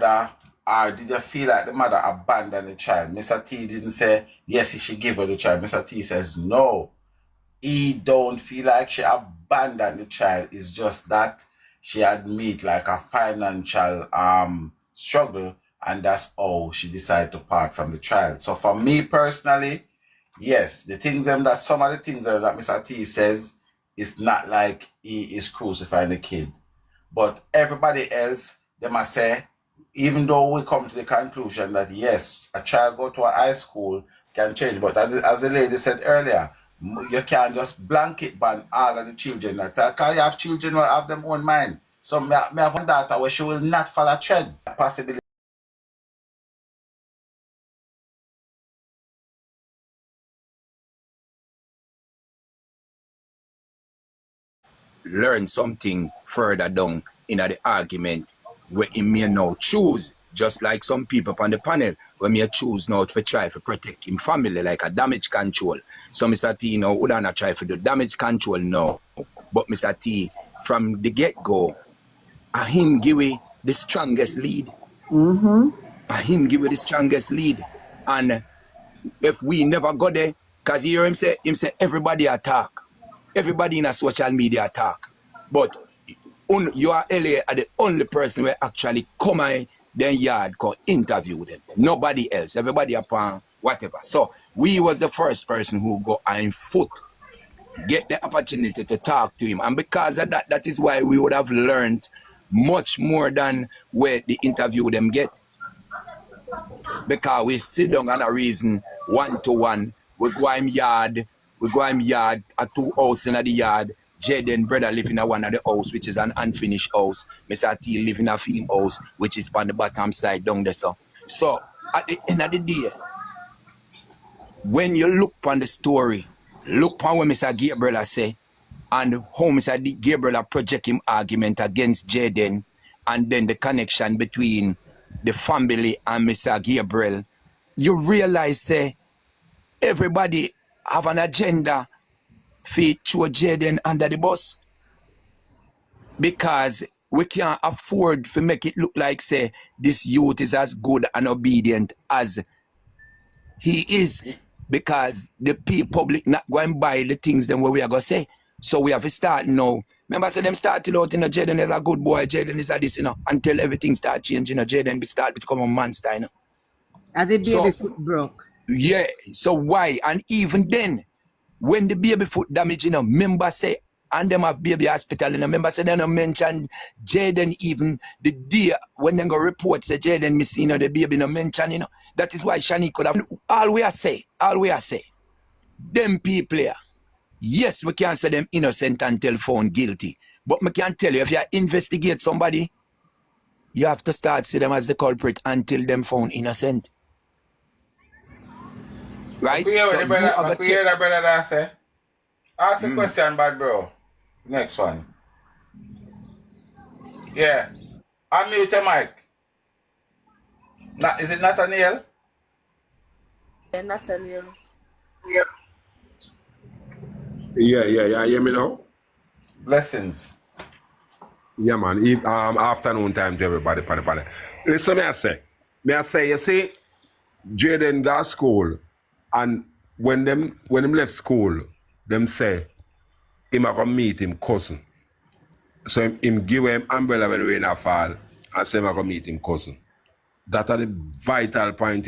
mother, or did you feel like the mother abandoned the child? Mr. T didn't say, yes, he should give her the child. Mr. T says, no. He don't feel like she abandoned the child. It's just that she had meet like a financial struggle, and that's how she decided to part from the child. So for me personally, yes, the things that some of the things that Mr. T says, it's not like he is crucifying the kid. But everybody else, they must say, even though we come to the conclusion that yes, a child go to a high school can change, but as the lady said earlier, you can't just blanket ban all of the children. Because you have children who have their own mind. So me have one daughter where she will not follow trend. Possibility. Learn something further down in the argument where he may now choose, just like some people on the panel, where may choose now to try to protect him family, like a damage control. So Mr. T now would not try to do damage control now. But Mr. T, from the get-go, him give me the strongest lead. Him give me the strongest lead. And if we never go there, because you hear him say everybody attack. Everybody in a social media attack. But you are LA are the only person who actually come in their yard, go interview them. Nobody else. Everybody upon whatever. So we was the first person who go on foot, get the opportunity to talk to him. And because of that, that is why we would have learned much more than where the interview them get. Because we sit down and a reason one-to-one. We go in yard at 2 houses in the yard. Jayden brother live in one of the house, which is an unfinished house. Mr. T live in a theme house, which is on the bottom side down there. So at the end of the day, when you look on the story, look on what Mr. Gabriel say, and how Mr. Gabriel project him argument against Jayden, and then the connection between the family and Mr. Gabriel, you realize say everybody have an agenda for throw Jayden under the bus, because we can't afford to make it look like say this youth is as good and obedient as he is, because the public not going to buy the things them where we are going to say. So we have to start now. Remember, so them started out, Jayden is a good boy, Jayden is a this, until everything start changing, Jayden start to become a monster, As a baby foot broke. Yeah, so why? And even then, when the baby foot damage, member say, and them have baby hospital, member say they don't mention Jayden even the day when they go report say Jayden missing, the baby no mention, That is why Shani could have, all we are say, them people here, yes, we can say them innocent until found guilty. But we can tell you, if you investigate somebody, you have to start see them as the culprit until them found innocent. Right? So you hear that brother that say? Ask a question, bad bro. Next one. Yeah. Unmute your mic. Is it Nathaniel? Yeah, Nathaniel. Yeah. Hear me now? Blessings. Yeah, man. Afternoon time to everybody. Listen, me I say, you see, Jayden got school, and when them left school, them say him a go meet him cousin. So him give him umbrella when the rain fall, and say him a go meet him cousin. That are the vital point,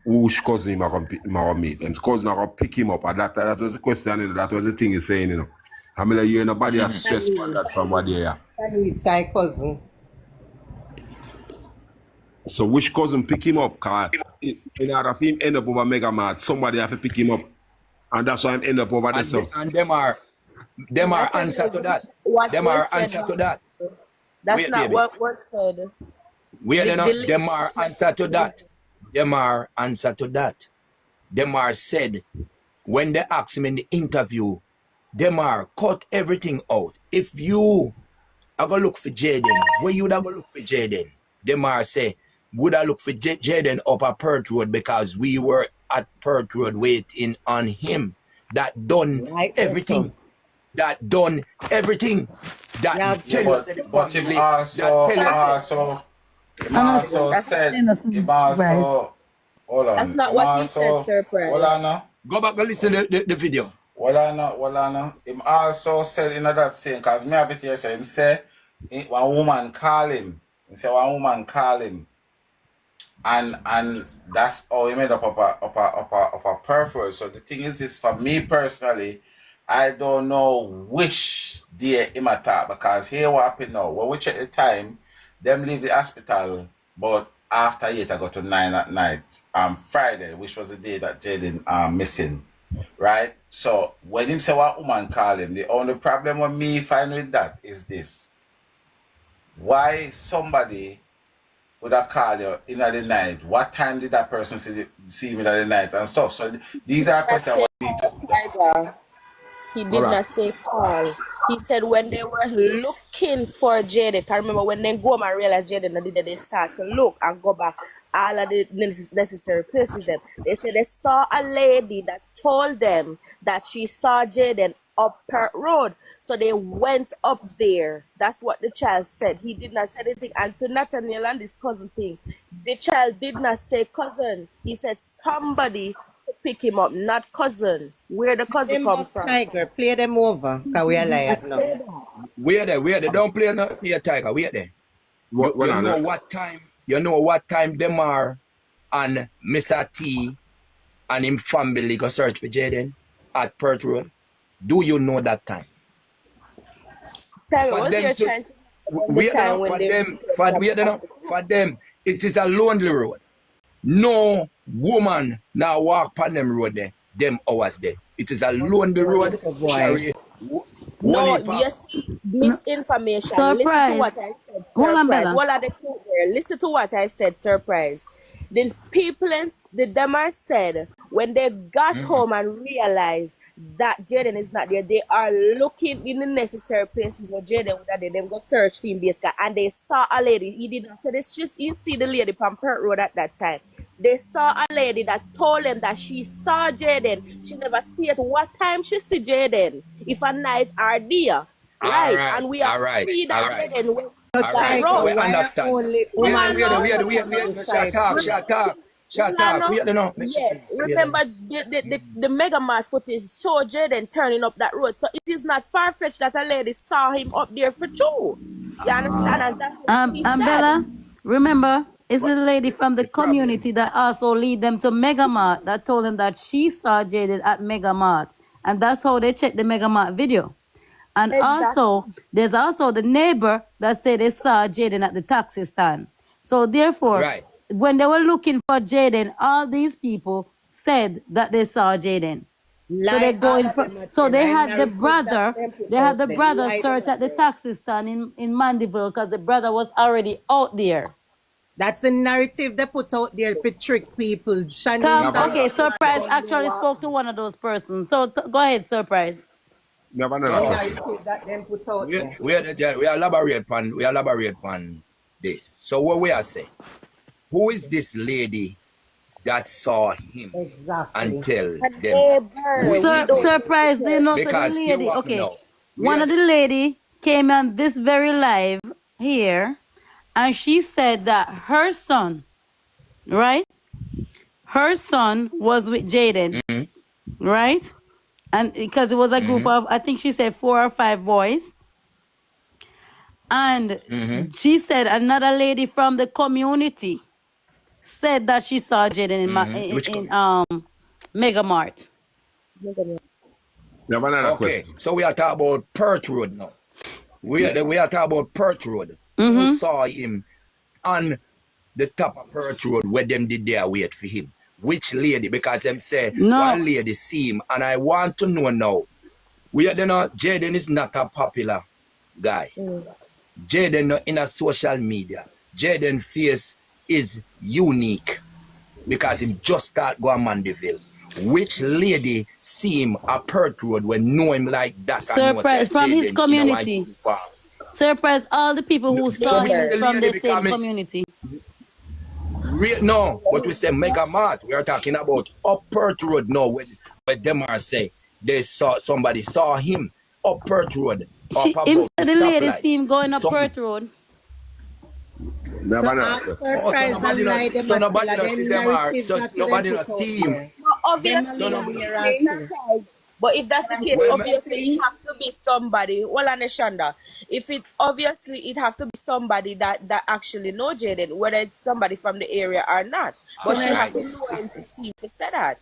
Which cousin him a go meet? His cousin a go pick him up. And that was the question, that was the thing he's saying, I mean, you nobody has stress about that from what they are. And his side cousin. So which cousin pick him up? Cause in order for him end up over Mega Mart, somebody have to pick him up. And that's why I'm end up over there. And them are answer to that. Them are answer to that. That's not what said. Them are answer to that. Them are answer to that. Them are said, when they ask him in the interview, them are cut everything out. If you are going to look for Jayden, where you would have look for Jayden? Them are say, would I look for Jayden up at Perth Road, because we were at Perth Road waiting on him. That done everything. That done everything. That but him also Him also That's said, him Surprise. also, hold that's on, not him what he said, also, surprise. hold on now. Go back and listen to the video. Well, I know. Him also said in that saying, because me have it here, so him say, one woman call him. He say one woman call him. And that's how he made up a purpose. So the thing is this, for me personally, I don't know which day him attack, because here what happened now, when we check the time, them leave the hospital, but after 8 I got to 9 at night, Friday, which was the day that Jayden missing. Right? So when him say what woman call him, the only problem with me find with that is this. Why somebody would have called you in the night? What time did that person see me in the night and stuff? So these are questions what we need to. Tiger. He did not say call. He said when they were looking for Jayden. I remember when they go home and realize Jayden did, they start to look and go back all of the necessary places. Them they said they saw a lady that told them that she saw Jayden up Pert Road, so they went up there. That's what the child said. He did not say anything. And to Nathaniel and this cousin thing, the child did not say cousin. He said somebody pick him up, not cousin. Where the cousin Them come up from? Tiger, play them over, because we are liars now. Where they don't play no here, Tiger. Where they? What You on know it? what time? You know what time them are and Mr. T and him family go search for Jayden at Perth Road? Do you know that time? Tiger, For what's them your to chance? where they know, for them, it is a lonely road. No woman now walk on them road there, them hours there. It is a lonely road. Boy. Carry No, only you see, misinformation. Listen to what Surprise. I said. Hold on, Surprise. Bella. What are the two there? Listen to what I said. Surprise. The people the Demar said when they got home and realized that Jayden is not there, they are looking in the necessary places where Jayden would have there. Them go search for him basically, and they saw a lady. He did not say this. Just you see the lady from Pert Road at that time. They saw a lady that told them that she saw Jayden. She never stated what time she see Jayden, if a night or day. Right, and we have see that Jayden went So all that right. Tiger, So we road. why are understand. only Hold woman on now. decide Shut up. We don't make Yes, sense. remember the Mega Mart footage showed Jayden turning up that road. So it is not far-fetched that a lady saw him up there for two. You understand? And that's what he And said. Bella, remember, it's What the lady from the the problem? community that also lead them to Megamart that told them that she saw Jayden at Megamart. And that's how they checked the Megamart video. And Exactly. also, there's also the neighbor that said they saw Jayden at the taxi stand. So therefore, Right. when they were looking for Jayden, all these people said that they saw Jayden. So they're lie, all going of for. them are So tell they lie had the narrative that brother. them put They had out the there. brother Lie them search up at the there. taxi stand in Mandeville because the brother was already out there. That's the narrative they put out there for trick people. Tom, Shanice okay, and Surprise them know actually what spoke to one of those persons. So go ahead, Surprise. Never the another question. narrative that them put out there. We elaborate on this. So what we are saying, who is this lady that saw him and Exactly. tell A them? Who neighbor. is We this don't lady? know the Surprise, they know person. so the Because you lady. want to Okay, know. one of the lady came on this very live here, and she said that her son, right? Her son was with Jayden, right? And because it was a group of, I think she said 4 or 5 boys. And she said another lady from the community said that she saw Jayden Which in Megamart. Never another okay, question. so we are talking about Perth Road now. We are talking about Perth Road. Who saw him on the top of Perth Road where them did their wait for him? Which lady? Because them say No, one lady see him, and I want to know now. Jayden is not a popular guy. Jayden not in a social media. Jayden face is unique because him just start going Mandeville. Which lady see him at Perth Road when know him like that and know say Surprise from his Jayden in a community. white farm? Surprise all the people who So saw which him is is the from lady the same becoming community. no, but we say Mega Mart. We are talking about up Perth Road now where them are say they saw somebody saw him up Perth Road up Him above the said the lady stoplight. see him going up Some Perth Road. Never So know. after Oh, price and lie, them so a tell nobody her not see them them are narrative so that you them nobody put not out see him. there. But Them a obviously, live No, there and see. but if that's the case, well, obviously it have to be somebody. Well, Shonda, if it obviously it have to be somebody that actually know Jaden, whether it's somebody from the area or not. But Can she I have to alright. know him to see to say that.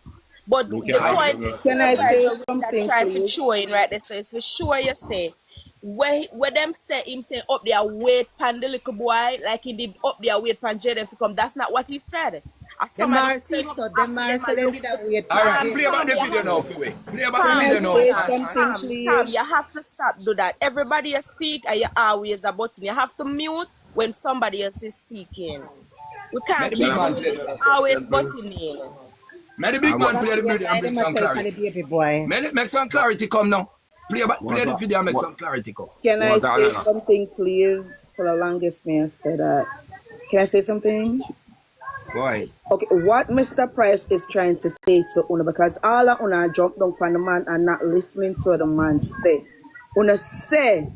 But Okay, the I Alright. point don't is, know. Can the I price say of way that something, try to please? show in right there, so it's for sure you say where them say him say up their weight pan the little boy like he did up their weight pan Jaden for come. That's not what he said. As them somebody are see say him up so. Them after are them say and them look did for a wait for Alright, play Jaden. about Tom, the you video have now to for me. Play about the Can Tom, I video now. say Tom, something, Tom, you please? have to stop do that. Everybody you speak and you always a button. You have to mute when somebody else is speaking. We May can't the keep big Can man doing play this. the You question, always please. butting in. May the I big what? man That play the yeah, video and lie bring them a some tell for the clarity. baby boy. Make some clarity come now. Play What? the video and make What? some clarity come. Can I What? say Alana? something, please? For the longest man said that. Can I say something? Go ahead. Okay, what Mr. Price is trying to say to Una, because all of Una jump down on the man and not listening to what the man say. Una say,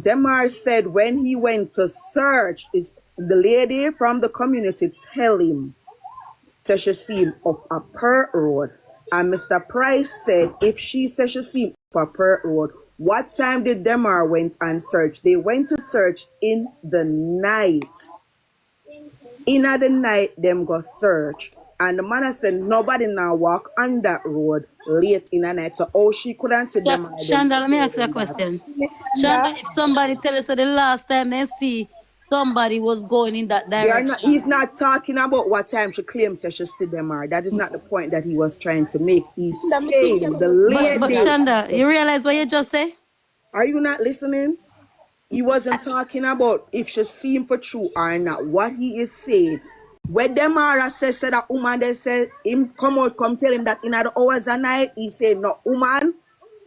Demar said when he went to search, is the lady from the community tell him, so she see him up a Pert Road. And Mr. Price said if she said she see him up a Pert Road, what time did Demar went and search? They went to search in the night. In the night, them go search. And the man said nobody now walk on that road late in the night. So she couldn't see them. Shonda, let me ask you a question. Shonda, if somebody tell us that the last time they see somebody was going in that They are not. direction. He's not talking about what time she claims that she see them are. That is not the point that he was trying to make. He's Let me think saying the But lady. Shonda, you realize what you just say? Are you not listening? He wasn't talking about if she see him for true or not. What he is saying. When Demara says that woman, they said him come out, come tell him that in the hours of night, he said no woman,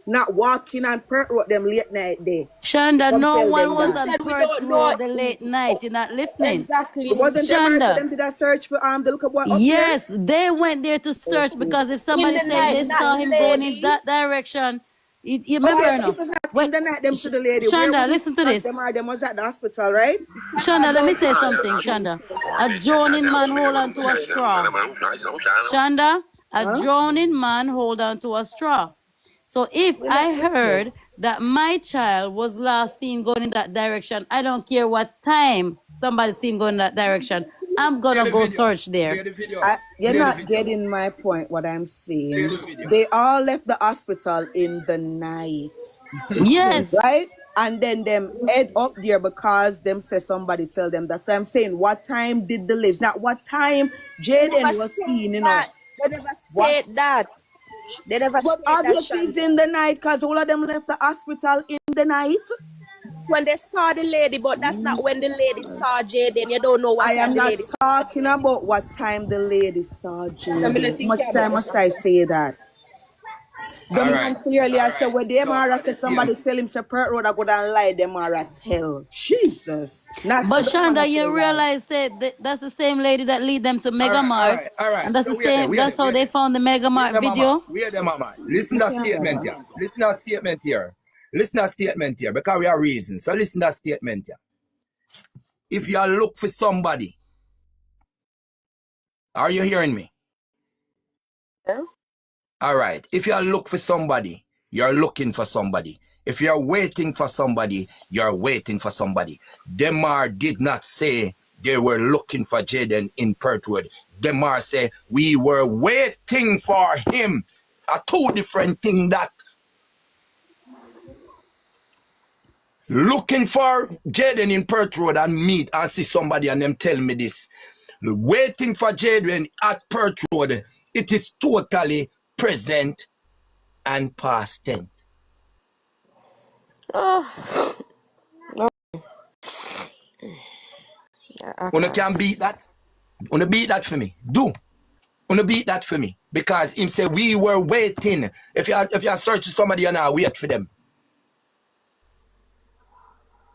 not walking on Pert Road them late night day. Shonda, Come no tell one them was that. on said we Perth don't know Road the late night. You're not listening. exactly. It wasn't Demara for Shonda, them did a search for the little boy up there. yes, they went there to search because if In somebody the say night, they not saw the him going in lady. that direction, you Okay, remember so no? it was not When, in the night them to the lady. Where Shonda, would he listen to that this. them are? Them was at the hospital, right? Shonda, let me say something, Shonda. A drowning man hold on to a straw. Shonda, a Huh? drowning man hold on to a straw. So if We're not I listening. heard that my child was last seen going in that direction, I don't care what time somebody seen going in that direction, I'm Play gonna the go video. search there. Play the video. You're Play the not video. getting my point. What I'm Play saying. the video. They all left the hospital in the night. Yes. Right? And then them head up there because them say somebody tell them that. So I'm saying, what time did the list? Not what time They never Jayden was state seen, that. They never What? state that. They never But state that, obviously it's in Shonda. the night because all of them left the hospital in the night. When they saw the lady, but that's not when the lady saw Jaden. You don't know I what time am the not lady saw talking about what time the lady saw I'm Jayden. gonna How think much you make time me must I say that? The All right. man clearly I said, when them So are at the say somebody same tell him Shepherd Road, I go down lie, them are a tell. Jesus. Not so But them man Shonda, say you lie. realize that that's the same lady that lead them to Mega Mart, all right. and that's So the wait there, same. wait there, That's how wait they there. found the Mega Wait Mart there, mama. video. Wait there, mama. Listen You to that can't, statement brother. here. Listen to that statement here. Listen to that statement here because we have reasons. So listen to that statement here. If you look for somebody, are you hearing me? Yeah? All right. If you look for somebody, you're looking for somebody. If you're waiting for somebody, you're waiting for somebody. Demar did not say they were looking for Jayden in Perthwood. Demar said we were waiting for him. A two different thing that. Looking for Jayden in Perth Road and meet and see somebody and them tell me this. Waiting for Jayden at Perth Road, it is totally present and past tense. Oh, I Una can't. can beat that? Una beat that for me. Do. Una beat that for me. Because him say we were waiting. If you search somebody, you now wait for them.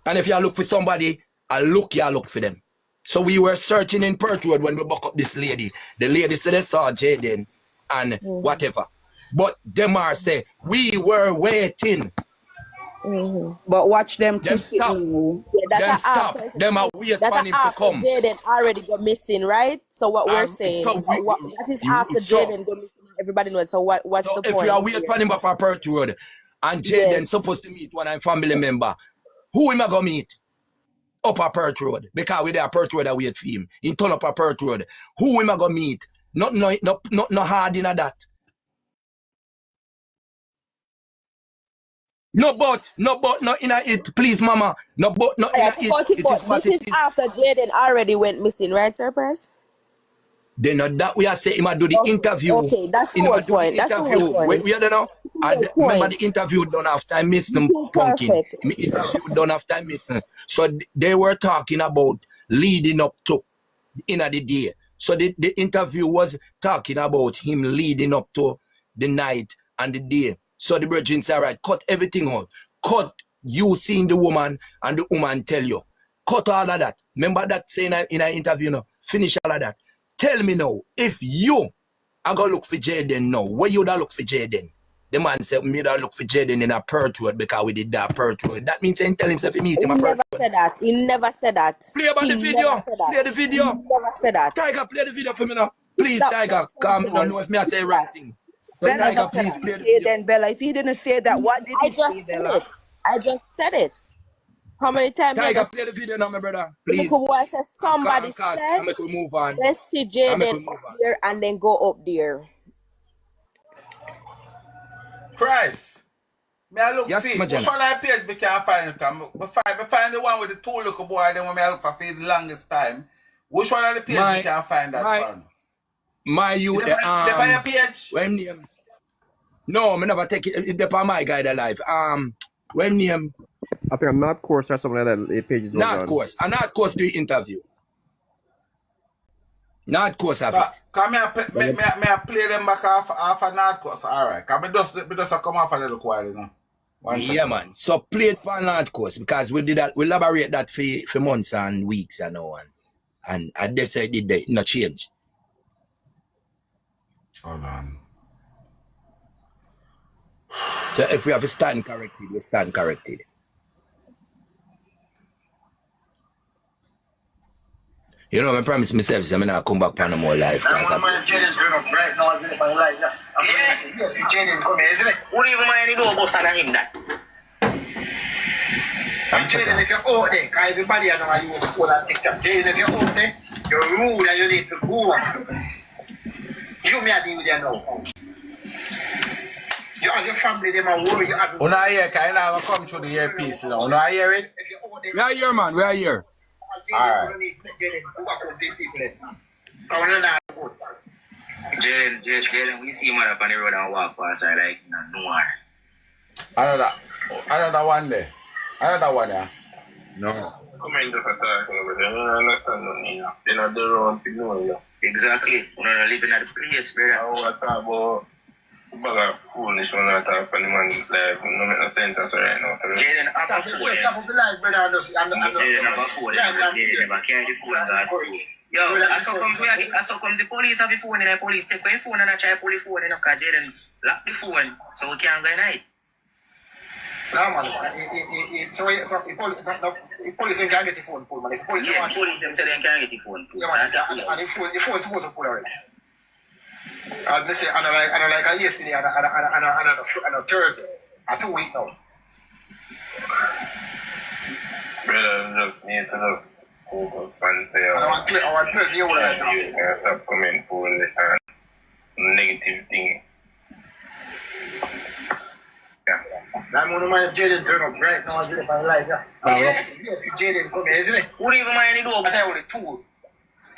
And if you look for somebody, you look for them. So we were searching in Perth Road when we buck up this lady. The lady said they saw Jayden and whatever. But Demar say, we were waiting. But watch them two Them sit stop. now. Yeah, Them stop. Them are wait for him to after come. Jaden already go missing, right? So what we're saying, So that is after Jaden go missing. Everybody knows. So what's so the if point? you are wait for him up on Perth Road and Jaden Yes. supposed to meet one of his family member, who am I gonna meet? Up a Perth Road. Because we there Perth Road I wait for him. He turn up a Perth Road. Who am I gonna meet? Not hard in that. No in it, please, mama. No in it. It is what this it is is. after Jaden already went missing, right, Sir Press? Then that we are saying him a do the interview. Okay, that's the Him whole a do the point. That's the whole interview. point. We don't know. And remember the interview done after I missed them pumpkin. Perfect. Me interview done after I missed them. So they were talking about leading up to in the day. So the interview was talking about him leading up to the night and the day. So the virgins are right, cut everything out. Cut you seeing the woman and the woman tell you. Cut all of that. Remember that saying in an interview now. Finish all of that. Tell me now, if you are going to look for Jayden now, where you da look for Jayden? The man said, me da look for Jayden in a Perth Road because we did that Perth Road. That means he tell himself he meet him a Perth Road. He never said that. Play about the video. Play the video. He never said that. Tiger, play the video for me now. Please, Tiger. Come, I don't know if me I say right thing. So Bella Tiger, just please said play the say video. then Bella. If he didn't say that, what did he say, Bella? I just said it. How many times? Tiger, play the video now, my brother. Please. Boy said somebody I said, make we move on. let's see Jaden up there and then go up there. Price. Me I look Yes, see. my Which general. one I page me can't find it? Me find the one with the two little boy. Then when me I look for the longest time. Which one of the page me can't find that one? My youth. They buy your page. When name? No, me never take it. It depend my guide alive. When name? I think a North Course or something like that. The pages North Course. A North Course do interview. North Course have it. Come here, I play them back off a North Course. Alright. Come me just come off a little while, you know. Yeah, man. So play it for North Course because we did that. We elaborate that for months and weeks and all. And they said it did not change. Hold on. So if we have to stand corrected, we stand corrected. You know, I promise myself, I'm not come back for no more life. That's one man Jayden turn up right now, isn't it? But like that. Yes, Jayden come here, isn't it? What do you mind to do about him that? And Jayden, if you're out there, because everybody I know how you school and TikTok. Jayden, if you're out there, you're rude and you need to go on. You may deal with you now. You have your family, they might worry you have. Una hear, because you know come through the earpiece, you know. Una hear it? If you're out there, We are here, man. We are here. Alright. Jayden, we see him up on the road and walk past her like no one. Another one there. Another one there. No. Come in just attack over there. You don't understand nothing. They're not the wrong to know you. Exactly. We're not living at the place, brother. I want to talk about bag of foolish when I talk for the man's life. No make no sense right now. Jayden, I'm a fool. Stop the life, brother. Jayden, I'm a fool. Jayden, never carry the phone and go to school. Yo, as so comes the police have the phone and the police take away the phone and I try to pull the phone and because Jayden lock the phone so we can't go at night. No, man. So the police can't get the phone pulled, man. If the police them say they can't get the phone pulled. Yeah, man. And the phone is supposed to pull already. They say, and like yesterday and a Thursday. 2 weeks now. Brother, just need to just focus and say, I want to tell you what I tell you can stop coming foolish and negative thing. Yeah. That one of my Jayden turn up right now, isn't it? I like that. Yes, Jayden come here, isn't it? What do you even mind to do? I tell you, the two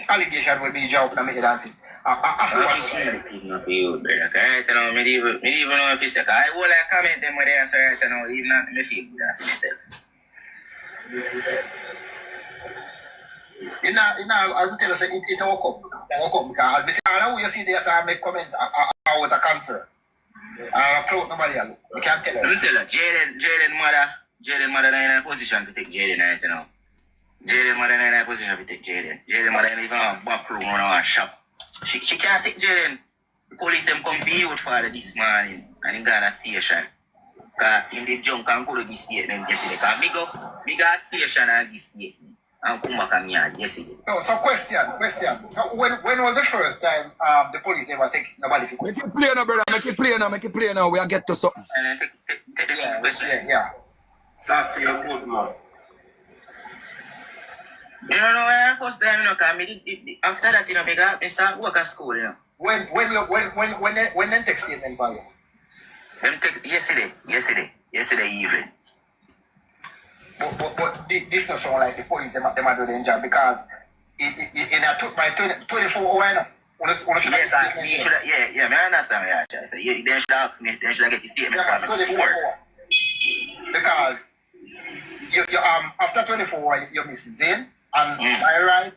allegations will be job and make it answer. I feel not you, brother. Right now, me even know if it's like I will like comment them with their answer right now, even not me feel good after myself. I will tell you, it will come because I know you see this, I make comment about a cancer. I float nobody else. You can't tell her. Let me tell her, Jayden mother in a position to take Jayden right now. Jayden mother in a position to take Jayden. Jayden mother in even a back room on a shop. She can't take Jayden. The police them come for you for this morning and in Ghana station. Because in the junk and go to this statement yesterday. Because bigger station and this statement. And come back and yard yesterday. So question. So when was the first time the police ever take nobody for Make question? it play now, brother. Make it play now. We are get to something. And then take the next question. Yeah. Sassy, you're good, man. You don't know when first time, you know, because after that, you know, I start work at school, you know. When they take statement for you? Them take yesterday evening. But this not sound like the police them are doing their job because I took my 24 hours, you know. Yes, I understand what you're trying to say. They should ask me, they should get the statement from me 24 before. hours. Because you after 24 hours you're missing Zane and by right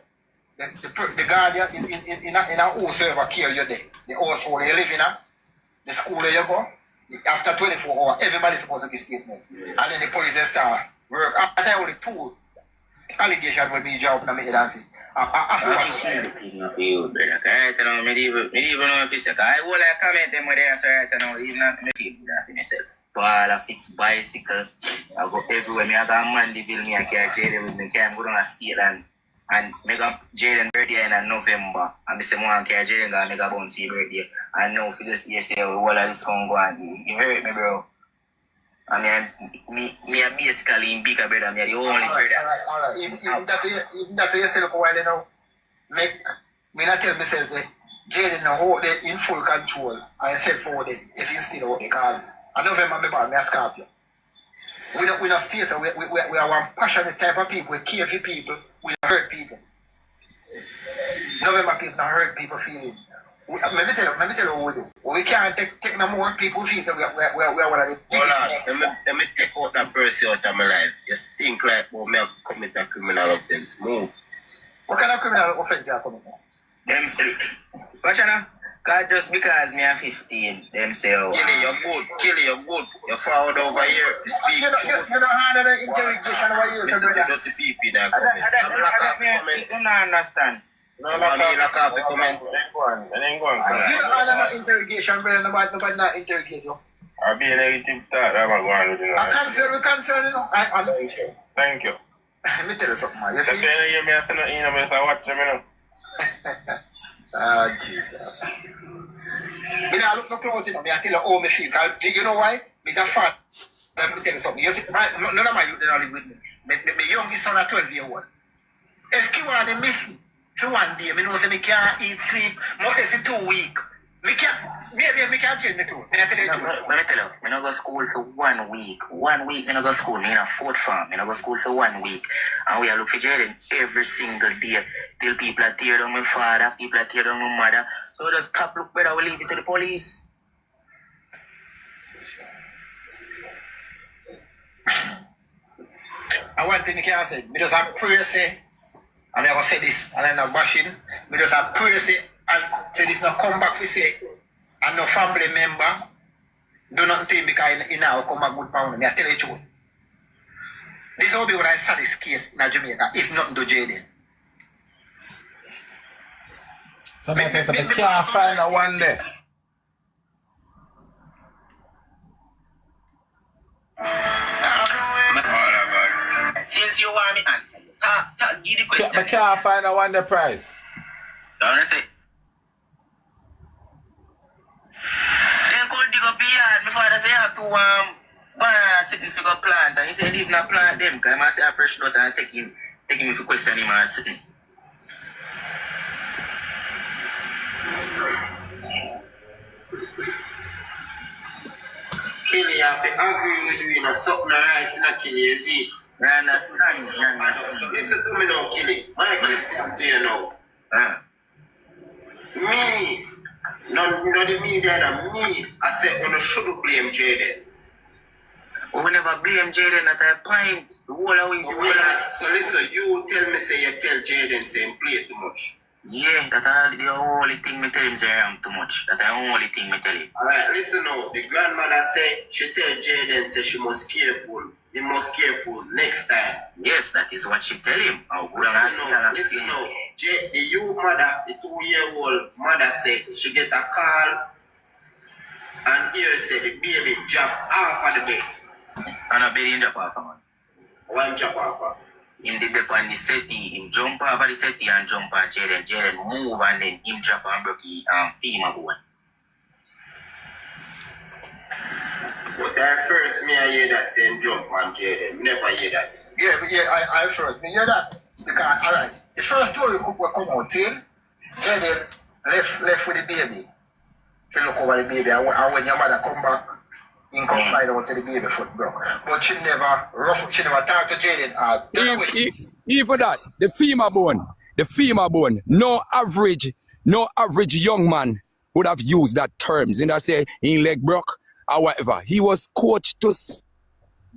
the guardian in a house server care you there. The house where you live in the school where you go. After 24 hours, everybody's supposed to give statement. And then the police they start work. After only 2 allegations will be job in my head and say, I feel what you brother. Right now, I even know if it's like I will like comment them with there, so right now, even not me feel good for myself. Ball, I fix bicycle, I go everywhere. I got Mandeville, I carry Jayden with me, I go down a state and make up Jayden birthday in November. And I say, I carry Jayden and make a bouncy birthday. And now for this year, say, all of this can go on. You hurt me, bro. I mean, me basically in bigger brother, me the only brother. all right. Even that you say, look, while you know, me not tell myself, say, Jayden now hold it in full control. And self hold it if you still hold it. Because I November, me ball, me a Scorpio. We don't face it. We are one passionate type of people. We care for people. We don't hurt people. November people don't hurt people feelings. Let me tell you what we do. We can't take no more people feel so we are one of the biggest. Let me take out that person out of my life. You think like, well, me have commit a criminal offense. Move. What kind of criminal offense you are committing? Them watch now. Cause just because me are 15, them say, oh, Killy, you're good. Killy, you're good. You're forward over here. You speak You don't handle the interrogation over here, so brother. Listen to the people that comment. I don't understand. No, I mean, like half the comments. You don't handle the interrogation, brother. Nobody not interrogate you. I'll be a negative thought. I'm going with you. We concern, you know. Thank you. Let me tell you something, man. You see? You may have to know, I watch them, you know. Jesus. Me not look no close, you know. Me I tell you how me feel. You know why? Me that fat. Let me tell you something. None of my youth they don't live with me. My youngest son is 12 years old. If you want to miss me for one day, I know say me can't eat, sleep, more than 2 weeks. Me can't change my clothes. Me I tell you the truth. Let me tell you, I don't go to school for 1 week. 1 week I don't go to school. Me in a 4th farm. I don't go to school for 1 week. And we are looking for Jayden every single day. Till people are tear down my father, people are tear down my mother. So just stop, look better, we leave it to the police. And one thing I can say, me just have pray say, and I'm going to say this, and I'm not bashing, me just have pray say, and say this now come back for say, and no family member, do nothing to him because he now come back good pound. Me I tell you the truth. This will be when I saw this case in Jamaica, if nothing to Jayden. Somebody tell me can't find a one there. Since you want me answer, give the question. I can't find a one the price. Don't say. Then could dig up the yard. My father say I have to banana sitting for go plant, and he said leave not plant them because I say a fresh nut and taking me for question him and sitting. Killy, you have to agree with you, you know, something right in a Killy, you see. I understand. So listen to me now, Killy. My question to you now. Me, not the media, me, I say, you shouldn't blame Jayden. We never blame Jayden at a point. The whole of it. So listen, you tell me, say, you tell Jayden, say, him play too much. Yeah, that's the only thing me tell him, say I am too much. That's the only thing me tell him. Alright, listen now. The grandmother say, she tell Jayden, say, she must careful. He must careful next time. Yes, that is what she tell him. Listen now. The you mother, the 2-year-old mother say, she get a call And here said the baby drop off of the bed. And a baby drop off, man. One drop off. Him did up on the settee, him jump over the settee and jump on Jayden. Jayden move and then him drop and broke the femur bone. But at first me I hear that same jump on Jayden. Never hear that. Yeah, but yeah, I first me hear that. Because alright, the first story will come out till Jayden left with the baby. To look over the baby and when your mother come back, you come find out to the baby foot broke. But she never talked to Jayden. Even that, the femur bone, no average young man would have used that terms. And I say, in leg broke or whatever. He was coached to say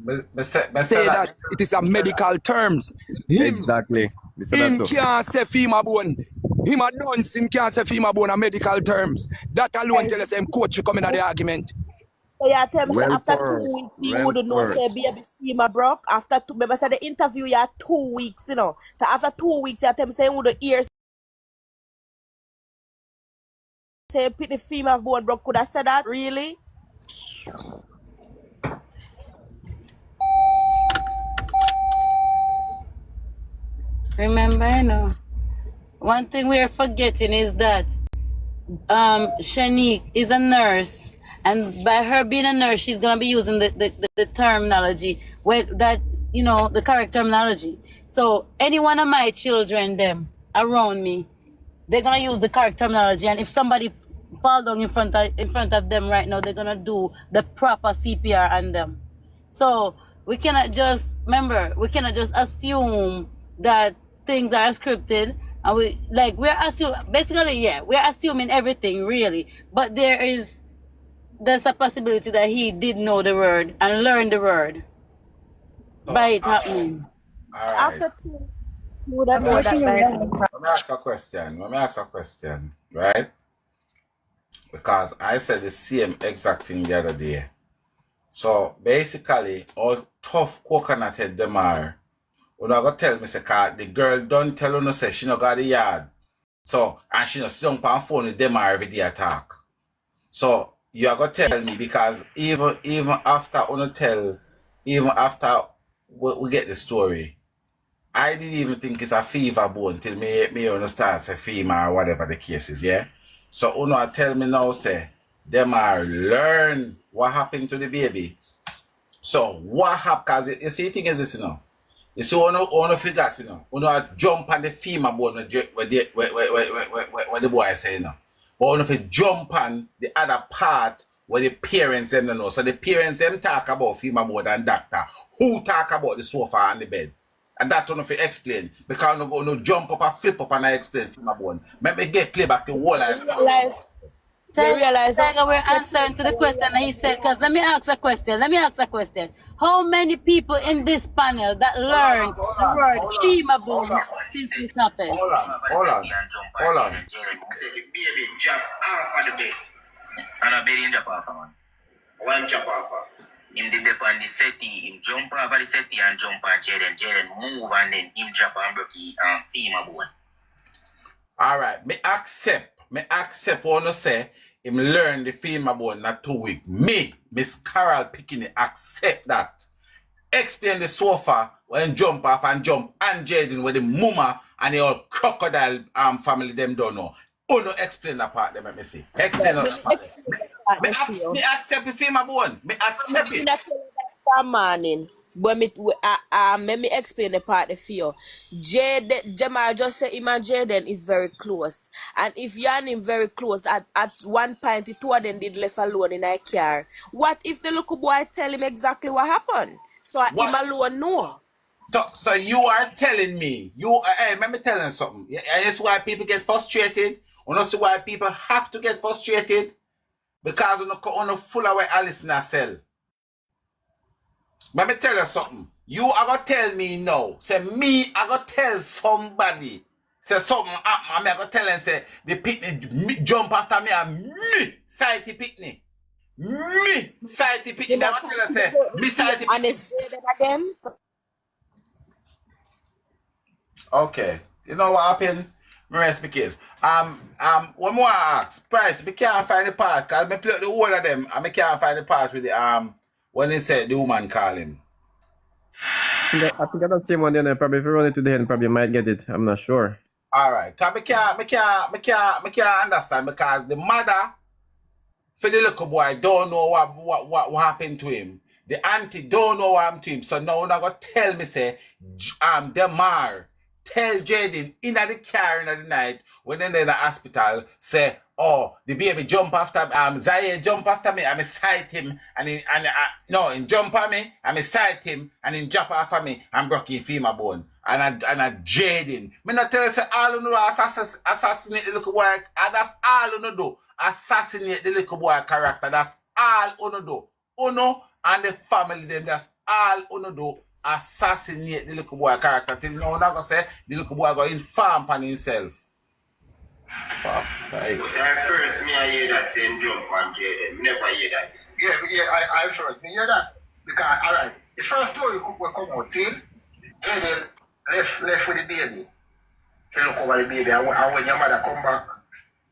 that it is a medical terms. Exactly. Him can't say femur bone. Him a dunce, him can't say femur bone a medical terms. That alone tell us him coach will come in at the argument. So yeah, tell me Well after first, 2 weeks, you well wouldn't know say first. baby femur broke. After two, remember say the interview you had 2 weeks, you know. So after 2 weeks, you tell me say you would hear say the femur bone broke. Could I say that really? Remember, you know, one thing we're forgetting is that Shanique is a nurse, and by her being a nurse, she's gonna be using the terminology that you know, the correct terminology. So any one of my children, them around me, they're gonna use the correct terminology, and if somebody fall down in front of them right now, they're gonna do the proper CPR on them. So we cannot just assume that things are scripted, and we're assuming everything really, but there's a possibility that he did know the word and learn the word by it happening. All right. After 2 weeks, you would have known that by Let me ask a question, right? Because I said the same exact thing the other day. So basically, all tough coconut head them are. When I go tell me say, cause the girl don't tell her no say she no got the yard. So and she no sit down on phone with them every day attack. So you are gonna tell me because even after we get the story, I didn't even think it's a fever bone till me start say femur or whatever the case is, yeah? So Uno tell me now say them are learn what happened to the baby. So what happened? Cause you see the thing is this, you know. You see Uno forgot, you know. Uno jump on the femur bone where the boy say, you know. But Uno fi jump on the other part where the parents them don't know. So the parents them talk about femur bone and doctor. Who talk about the sofa and the bed? And that one if you explain. Because I'm going to jump up and flip up and I explain femur bone. Make me get play back the whole I story. Tiger, we're answering to the question that he said, because let me ask a question. How many people in this panel that learned the word femur bone since this happened? Hold on. Said the baby drop off of the bed. And a baby drop off, man. One drop off. Him did up on the settee, him jump over the settee and jump on Jayden. Jayden move and then him drop and broke the femur bone. Alright, me accept what you say him learn the femur bone not 2 weeks. Me, Miss Carol picking it, accept that. Explain the sofa when jump off and jump and Jayden with the mama and the old crocodile family them don't know. Oh no, explain that part let me see. Explain that part. Me accept the femur bone. Me accept it. that morning when let me explain the part for you. Jayden, Jamal just said him and Jayden is very close. And if you and him very close, at one point the two of them did left alone in a car. What if the little boy tell him exactly what happened? So him alone know. So you are telling me, let me tell you something. And that's why people get frustrated. And that's why people have to get frustrated. Because on the full away Alice in a cell. Let me tell you something. You are going to tell me now. Say me, I going to tell somebody. Say something happen. I going to tell them say the pitney jump after me and me sight the pitney. Me sight the pitney. I going to tell them say me sight the pitney. And it's again. Okay. You know what happened? rest my case. One more ask. Price, me can't find the part, cause me play the whole of them, and me can't find the part with the when they said the woman call him. I think I don't see one there. Probably if you run it to the end, probably you might get it. I'm not sure. Alright, cause me can't understand because the mother for the little boy don't know what happened to him. The auntie don't know what happened to him. So now they're gonna tell me say Demar tell Jayden in the car in the night when they're in the hospital say, oh, the baby jump after Zaire jump after me, I sight him and he jump on me, I sight him and he jump after me and broke his femur bone. And a Jayden. Me not tell you say all you know assassinate the little boy, and that's all you know do. Assassinate the little boy character. That's all you do. Uno and the family them. That's all you do. Assassinate the little boy character. Till now, I'm gonna say the little boy go inform on himself. Fuck's sake. First, me I hear that same jump on Jayden. Never hear that. Yeah, I first me hear that because alright, the first story will come out. See, Jayden left with the baby. To look over the baby, and when your mother come back.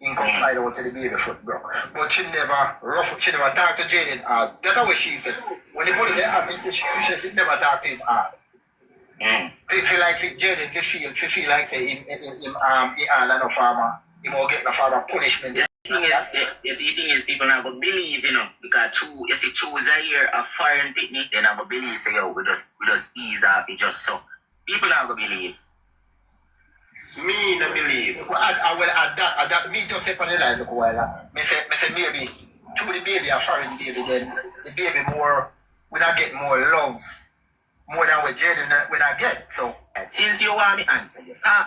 In come find out to the baby foot broke. But she never talked to Jayden hard. That's what she said. When the police happened, she never talked to him hard. Feel like Jayden feel like say him no farmer. He will get the farmer punishment. The thing is people not gonna believe, because choose a year a foreign picnic, then I gonna believe say yo we just ease off it just so. People not gonna believe. Me no believe. Well, I will add that. Me just say on the line look while. Me say maybe to the baby a foreign baby, then the baby more when I get more love more than what Jayden when I get. So since you want me answer you talk.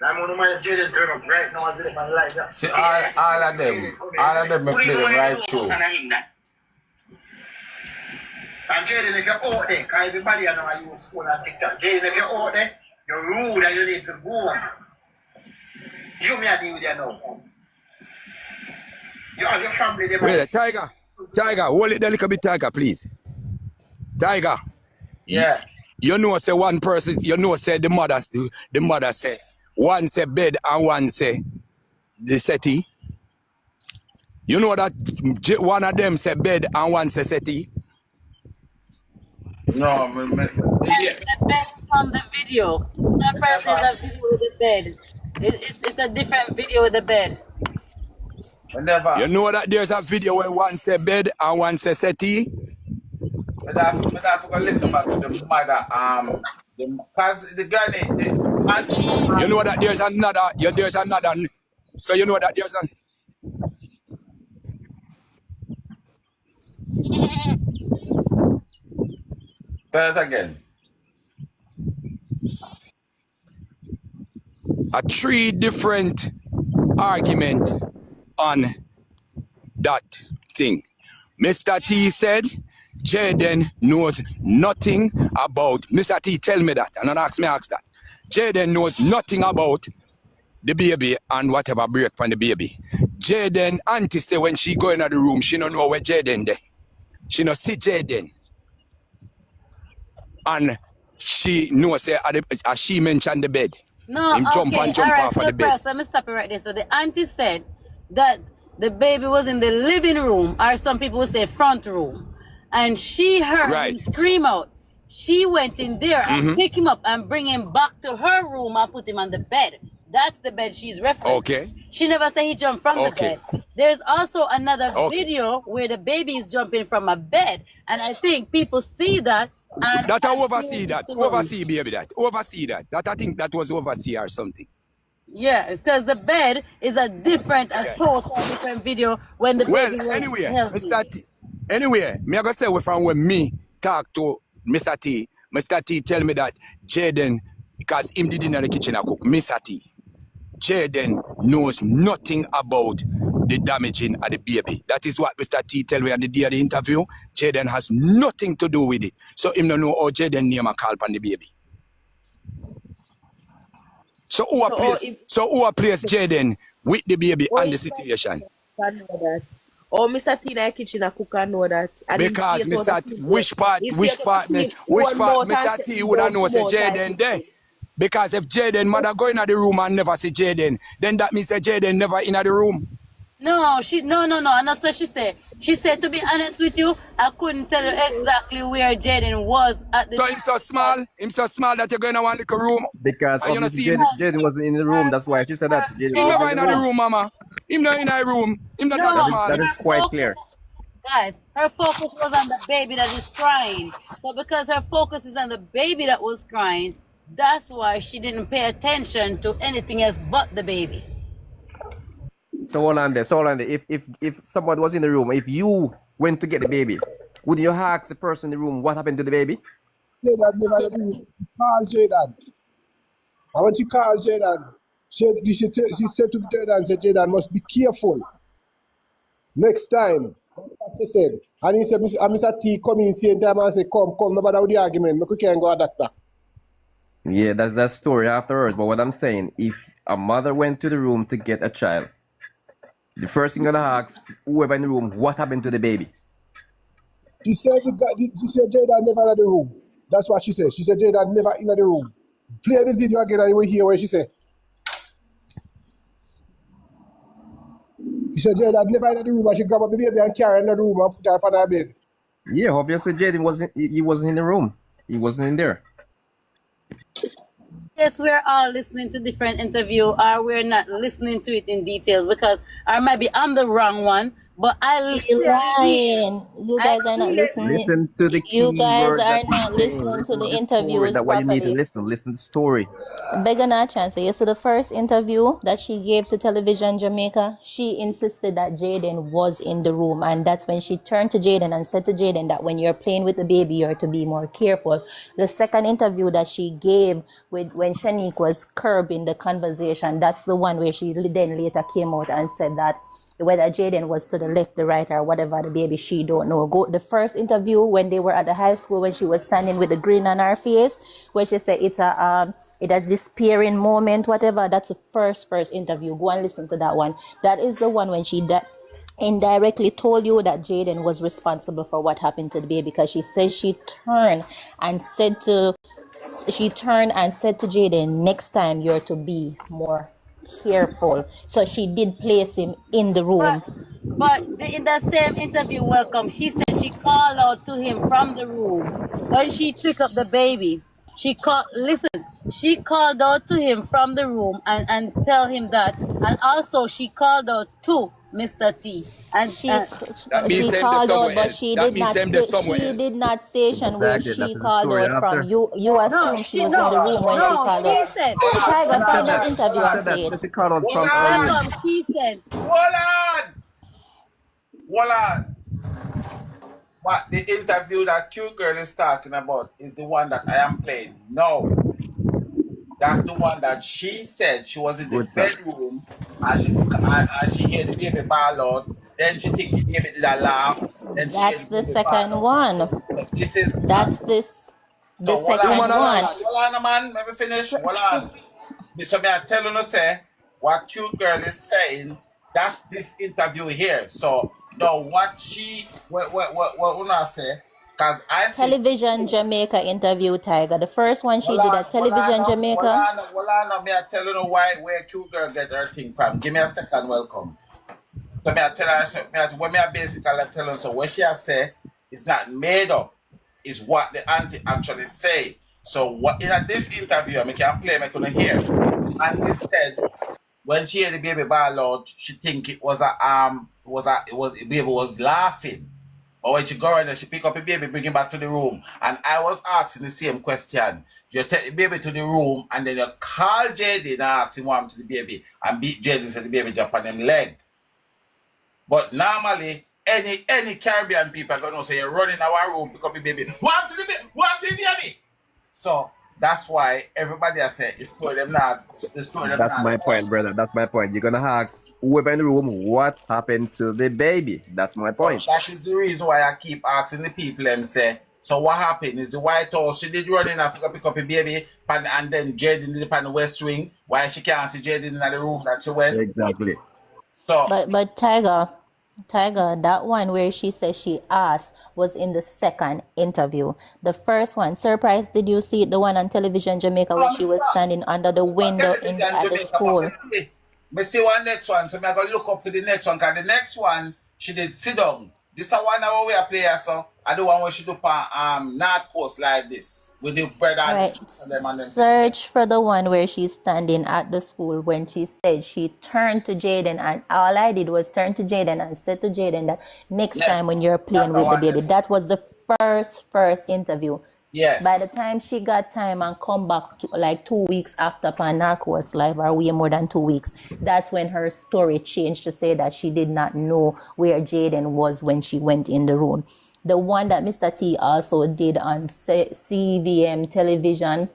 I'm gonna mind Jayden turn up right now as it man like that. See all of them me play them right through. And Jayden, if you're out there, because everybody I know I use phone and TikTok. Jayden, if you're out there, you're rude and you need to go on. You may deal with you now. You have your family there. Wait, Tiger, hold it a little bit, Tiger, please. Tiger. Yeah. You know, say one person, say the mother say, one say bed and one say the settee. You know that one of them say bed and one say settee? No, It's the bed from the video. The first is a video with the bed. It's a different video with the bed. Whenever. You know that there's a video where one say bed and one say settee? But I forgot to listen back to the mother. Because the granny, you know that there's another. So you know that there's an. Say it again. A 3 different argument on that thing. Mr. T said Jayden knows nothing about. Mr. T tell me that, and ask that. Jayden knows nothing about the baby and whatever break on the baby. Jayden auntie say when she go in the room, she don't know where Jayden there. She don't see Jayden. And she knows say as she mentioned the bed. No, him jump okay. and jump off of the bed. Let me stop it right there. So the auntie said that the baby was in the living room, or some people would say front room, and she heard him scream out. She went in there and pick him up and bring him back to her room and put him on the bed. That's the bed she's referencing. Okay. She never said he jumped from the bed. There's also another video where the baby is jumping from a bed, and I think people see that. And that I oversee that. Oversee, baby, that. Oversee that. That I think that was oversee or something. Yeah, because the bed is a total different video when the baby was healthy. Anyway, me I go say from when me talk to Mr. T, Mr. T tell me that Jayden, because him did in the kitchen I cook, Mr. T, Jayden knows nothing about the damaging of the baby. That is what Mr. T tell me at the day of the interview. Jayden has nothing to do with it. So him don't know how Jayden name a call upon the baby. So who place Jayden with the baby and the situation? Oh, Mr. T in the kitchen a cook and know that. Because Mr. T, which part Mr. T would have known say Jayden there? Because if Jayden mother go in the room and never see Jayden, then that means that Jayden never in the room. No, and that's what she said. She said, to be honest with you, I couldn't tell you exactly where Jayden was at the So time. him so small that you're going to one little room. Because And you know obviously see him. Jaden wasn't in the room. That's why she said that. Jaden Him wasn't never in in the the room. room, mama. Him not in the room. Him not that No, small. That is quite clear. Guys, her focus was on the baby that is crying. So because her focus is on the baby that was crying, that's why she didn't pay attention to anything else but the baby. So hold on there. If someone was in the room, if you went to get the baby, would you ask the person in the room what happened to the baby? Jayden never called Jayden. And when she called Jayden, she said to Jayden, Jayden must be careful. Next time. That's what she said. And he said, Mr. T come in same time and say, come, no matter with the argument, we can't go a doctor. Yeah, that's that story afterwards. But what I'm saying, if a mother went to the room to get a child, the first thing gonna ask whoever in the room, what happened to the baby? She said Jayden never in the room. That's what she said. She said Jayden never in the room. Play this video again and you will hear what she said. She said Jayden never in the room and she grabbed up the baby and carried her in the room and put her upon her bed. Yeah, obviously Jaden wasn't in the room. He wasn't in there. Yes, we're all listening to different interview, or we're not listening to it in details because I might be on the wrong one. But I She lying. You guys are not listening. Listen to the key You guys word are that not he's saying. listening to Listen the story. interviews That's why you need to properly. listen. Listen to the story. Beggar not chance. You see the first interview that she gave to Television Jamaica, she insisted that Jayden was in the room, and that's when she turned to Jayden and said to Jayden that when you're playing with the baby, you're to be more careful. The second interview that she gave with when Shanique was curbing the conversation, that's the one where she then later came out and said that whether Jayden was to the left, the right, or whatever the baby, she don't know. Go the first interview when they were at the high school, when she was standing with the grin on her face, where she said it's a despairing moment, whatever. That's the first interview. Go and listen to that one. That is the one when she indirectly told you that Jayden was responsible for what happened to the baby, because she said she turned and said to Jayden, next time you're to be more careful. So she did place him in the room. But in that same interview, welcome, she said she called out to him from the room when she took up the baby. She called out to him from the room and tell him that, and also she called out to Mr. T. And She means them called somewhere out, but else. she That did means not them somewhere else. did not station where Exactly, that she is the called story out from. after. You assume she was in the room when she called out. said, Tiger, find that interview She and said play that. it. She called out Hold from on. welcome, she said, Hold on. What the interview that cute girl is talking about is the one that I am playing. No. That's the one that she said she was in the Good talk. bedroom and she heard the baby bawl out. Then she think the baby did a laugh. Then she heard That's the the baby bawl second out. one. So this is That's the so hold second one. on, man. Let me finish. So, Hold on. So me I tell you no say what cute girl is saying. That's this interview here. So now what Una say? Cause I see. Television Jamaica interview, Tiger. The first one she did at Television Jamaica. Hold on, me I tell you know where cute girl get her thing from. Give me a second, welcome. So me I tell her, when me I basically tell her, so what she has say is not made up, is what the auntie actually say. So what in this interview, I can play, I can hear. Auntie said when she heard the baby bawl out, she think it was the baby was laughing. But when she go in there, she pick up the baby, bring him back to the room. And I was asking the same question. You take the baby to the room and then you call Jayden and ask him what happened to the baby. And beat Jayden said the baby jump on him leg. But normally, any Caribbean people are going to say, you run in our room, pick up the baby. What happened to the baby? What happened to the baby? So that's why everybody has said, the story them not. That's my point, brother. That's my point. You're gonna ask whoever in the room what happened to the baby. That's my point. So that is the reason why I keep asking the people and say, so what happened? Is the White House, she did run in and pick up a baby, and then Jayden did it on the West Wing, why she can't see Jayden in the room that she went? Exactly. So But Tiger, Tiger, that one where she says she asked was in the second interview. The first one, surprise, did you see it? The one on television Jamaica where she was standing under the window in Television at the Jamaica, but school. me see one next one, so me I go look up for the next one, because the next one, she did sit down. This is one hour where I play her, so I do one where she do on North Coast like this, with the brother and the Right. sister and them and them. Search for the one where she's standing at the school when she said she turned to Jayden, and all I did was turn to Jayden and said to Jayden that next Yes. time when you're playing That's the with the one, baby. yes. That was the first interview. Yes. By the time she got time and come back to, like 2 weeks after Panarcos live, or way more than 2 weeks, that's when her story changed to say that she did not know where Jayden was when she went in the room. The one that Mr. T also did on CVM television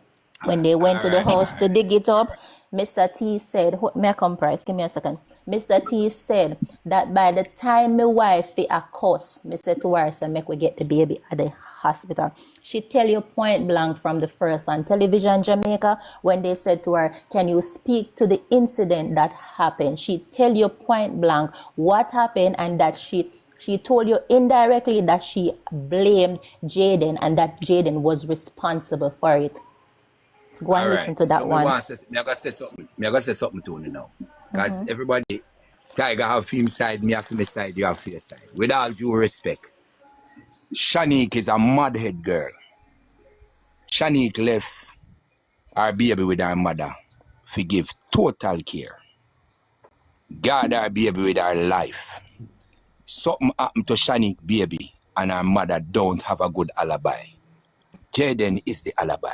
when they went to the house to dig it up, Mr. T said, may I come price? Give me a second. Mr. T said that by the time my wife a cuss, me said to her, so make we get the baby at the hospital. She tell you point blank from the first on television Jamaica when they said to her, can you speak to the incident that happened? She tell you point blank what happened and that she told you indirectly that she blamed Jayden and that Jayden was responsible for it. Go and listen to that so one. Me I gotta say something. Me I gotta say something to you now. Because everybody, Tiger have film side, me have film side, you have film side. With all due respect, Shanique is a madhead girl. Shanique left her baby with her mother to give total care. Guard her baby with her life. Something happened to Shanique baby and her mother don't have a good alibi. Jayden is the alibi.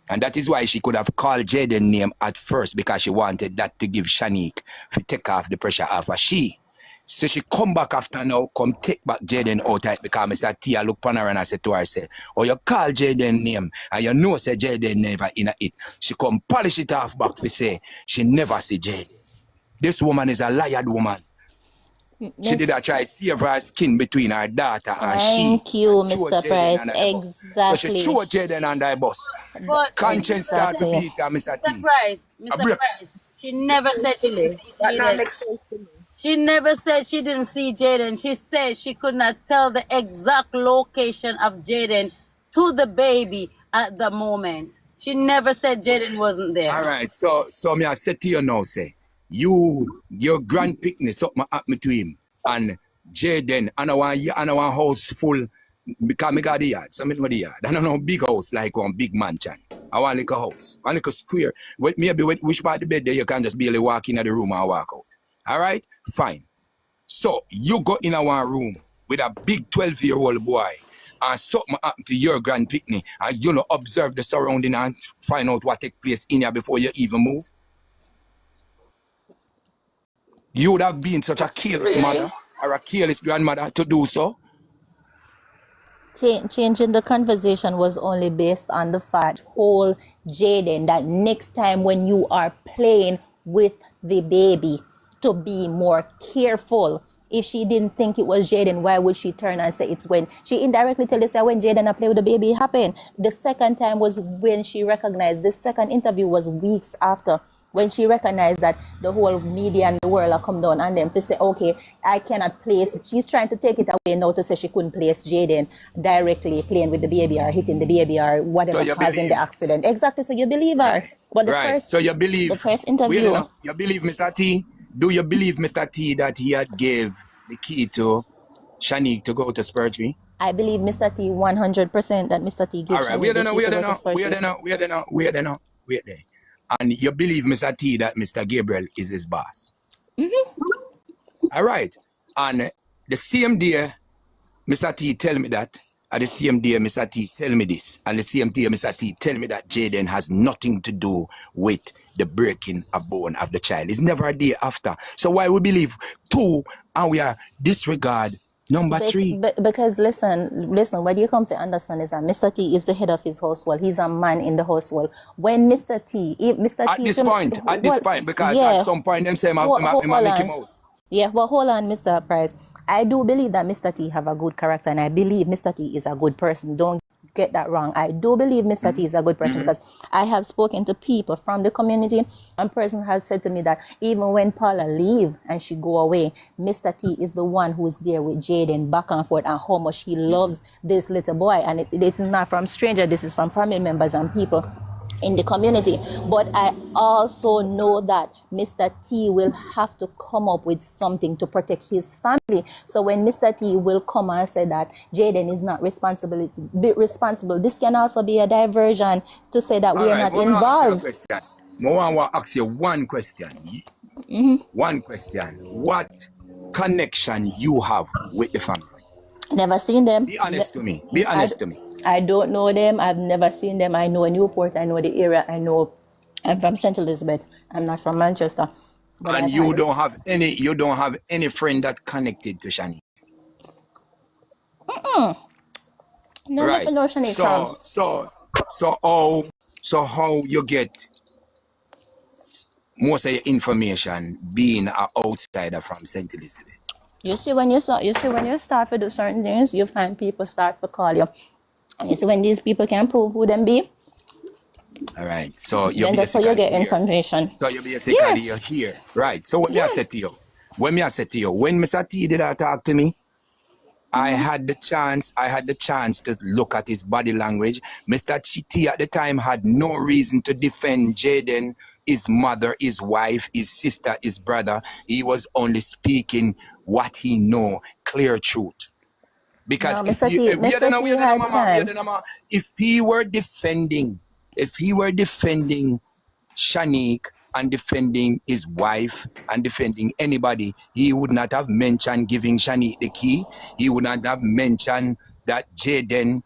And that is why she could have called Jayden's name at first, because she wanted that to give Shanique to take off the pressure off of she. So she come back after now, come take back Jayden out of it, because Mr. Tia look upon her and I said to her, say, oh, you call Jayden's name and you know say Jayden never in it. She come polish it off back to say she never see Jayden. This woman is a liar woman. She did try to save her skin between her daughter and she. Thank you, Mr. Price. So she Exactly. threw Jayden under the bus. But Conscience start to Exactly. beat her, Mr. T. Mr. Price, she never said she didn't see That not Jayden. makes sense to me. She never said she didn't see Jayden. She said she could not tell the exact location of Jayden to the baby at the moment. She never said Jayden wasn't there. All right, so me I say to you now, say, your grand picnic, something happened to him, and Jayden, and I want house full, because I got the yard, so I know the yard. I don't know big house, like one big mansion. I want like a house, I like a square. Maybe which part of the bed there you can just barely walk in the room and walk out. All right, fine. So you go in one room with a big 12-year-old boy, and something happened to your grand picnic, and you know observe the surrounding and find out what take place in here before you even move. You would have been such a careless mother or a careless grandmother to do so. Changing the conversation was only based on the fact, whole Jayden, that next time when you are playing with the baby, to be more careful. If she didn't think it was Jayden, why would she turn and say it's when she indirectly tell us that when Jayden play with the baby it happened? The second time was when she recognized. The second interview was weeks after, when she recognized that the whole media and the world are come down on them to say, okay, I cannot place. She's trying to take it away now to say she couldn't place Jayden directly playing with the baby or hitting the baby or whatever So causing the accident. Exactly. So you believe her. But So you believe the first interview. You believe Mr. T? Do you believe Mr. T that he had gave the key to Shanique to go to surgery? I believe Mr. T 100% that Mr. T gives Shanique the key to go to surgery. Wait there. And you believe Mr. T that Mr. Gabriel is his boss? All right. And the same day, Mr. T tell me that. At the same day, Mr. T tell me this. And the same day, Mr. T tell me that Jayden has nothing to do with the breaking a bone of the child. It's never a day after. So why we believe two and we are disregard number three? Because listen, what you come to understand is that Mr. T is the head of his household. He's a man in the household. When Mr. T, At this point, because at some point them say, Mickey Mouse. Yeah, well, hold on, Mr. Price. I do believe that Mr. T have a good character, and I believe Mr. T is a good person. Don't get that wrong. I do believe Mr. T is a good person because I have spoken to people from the community, and person has said to me that even when Paula leave and she go away, Mr. T is the one who is there with Jayden back and forth, and how much he loves this little boy. And it's not from stranger, this is from family members and people in the community. But I also know that Mr. T will have to come up with something to protect his family. So when Mr. T will come and say that Jayden is not responsible, this can also be a diversion to say that we are not involved. I want to ask you one question. One question. What connection you have with the family? Never seen them. Be honest to me. Be honest to me. I don't know them. I've never seen them. I know Newport. I know the area. I'm from St. Elizabeth. I'm not from Manchester. And you don't have any friend that connected to Shani. No, right. no Shani. So how you get most of your information being an outsider from St. Elizabeth? You see when you start to do certain things, you find people start to call you. And you see when these people can prove who them be. All right. So you that's how you get information. So you basically you're here. Right. So what me I said to you? When Mr. T did talk to me, I had the chance to look at his body language. Mr. T at the time had no reason to defend Jayden, his mother, his wife, his sister, his brother. He was only speaking what he know, clear truth. Because if he were defending Shanique and defending his wife and defending anybody, he would not have mentioned giving Shanique the key. He would not have mentioned that Jayden,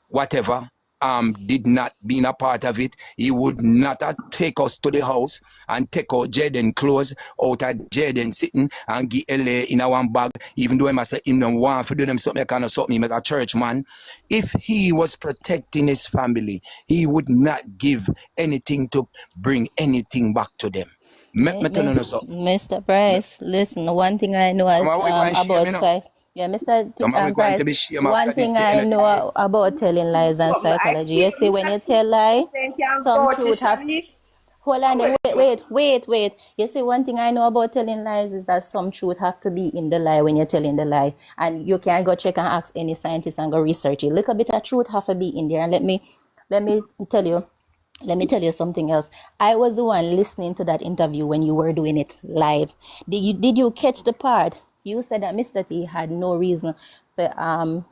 whatever, did not being a part of it. He would not have take us to the house and take out Jayden clothes out of Jayden sitting and give LA in a one bag, even though I say him don't want to do them something kind of something as a church man. If he was protecting his family, he would not give anything to bring anything back to them. Mr. Price, listen, one thing I know about Mr. Price, one thing I know about telling lies and psychology. You see, when you tell lies, some truth have... Hold on, wait. You see, one thing I know about telling lies is that some truth have to be in the lie when you're telling the lie. And you can go check and ask any scientist and go research it. Little bit of truth have to be in there. And let me tell you something else. I was the one listening to that interview when you were doing it live. Did you catch the part? You said that Mr. T had no reason for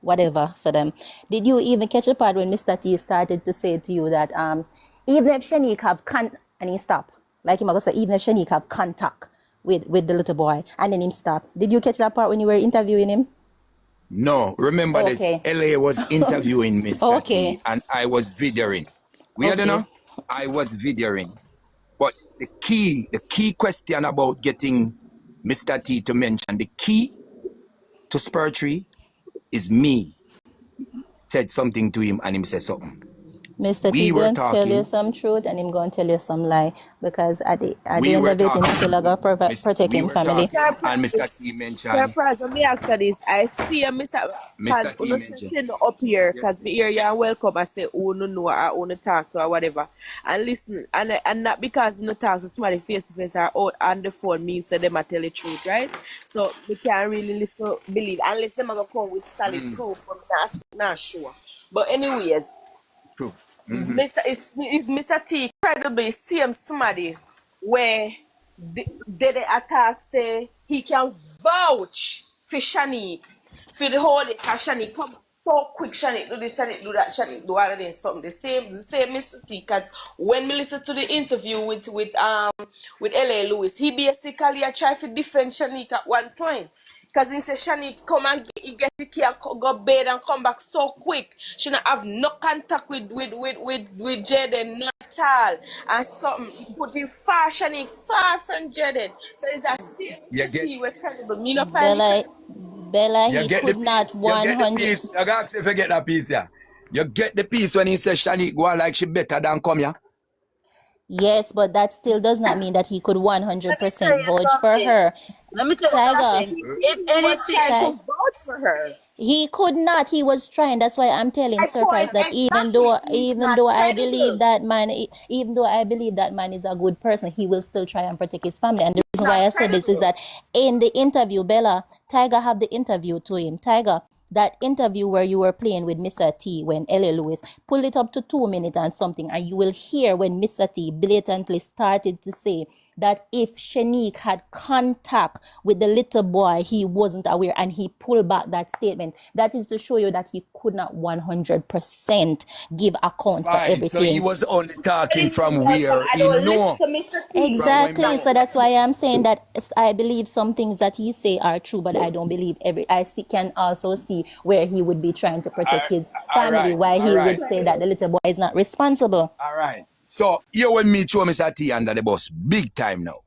whatever for them. Did you even catch the part when Mr. T started to say to you that even if Shanique have and he stop, like him say, even if Shanique have contact with the little boy, and then him stop. Did you catch that part when you were interviewing him? No, remember that LA was interviewing Mr. T and I was videoing. I was videoing. But the key question about getting Mr. T to mention the key to Spurtree is me. Said something to him and him said something. Mr. T going to tell you some truth and him going to tell you some lie, because at the end of it, him still going to protect him family. And Mr. T mentioned... Surprise, let me ask you this. I see a Mr. T mentioned up here, because me hear you and welcome. I say, oh, no, I want to talk to or whatever. And listen, and not because you talk to somebody face to face or on the phone means that them tell the truth, right? So we can't really listen, believe, unless them are going to come with solid proof from not sure. But anyways... True. Is Mr. T incredibly same somebody where they attack say he can vouch for Shanique for the whole day, because Shanique come so quick, Shanique do this, Shanique do that, Shanique do all of this something. The same Mr. T, because when we listen to the interview with L.A. Lewis, he basically try to defend Shanique at one point. Because he said Shanique come and get the key and go bed and come back so quick. She don't have no contact with Jayden, not at all. And something put him far, Shanique, far from Jayden. So it's that still we're credible. Me no find Bella, he could not 100. You got to ask if you get that piece, yeah. You get the piece when he says Shanique go like she better than come here. Yes, but that still does not mean that he could 100% vouch for her. Let me tell you something. If anything, to vouch for her. He could not. He was trying. That's why I'm telling My Surprise point that exactly. He's even not though I believe credible. that man, even though I believe that man is a good person, he will still try and protect his family. And the reason why I Not said this is credible. that in the interview, Bella, Tiger have the interview to him. Tiger, that interview where you were playing with Mr. T when L.A. Lewis, pull it up to 2 minutes and something, and you will hear when Mr. T blatantly started to say that if Shanique had contact with the little boy, he wasn't aware, and he pulled back that statement. That is to show you that he could not 100% give account for Fine. So he everything. was only talking Telling you from that, but where I he don't know. listen to Mr. T. From Exactly. when So that's why I'm saying that I believe some things that he say are true, but I don't believe every. Can also see where he would be trying to protect his all family, right, why all he right, would say that the little boy is not responsible. all right. So you when me throw Mr. T under the bus, big time now.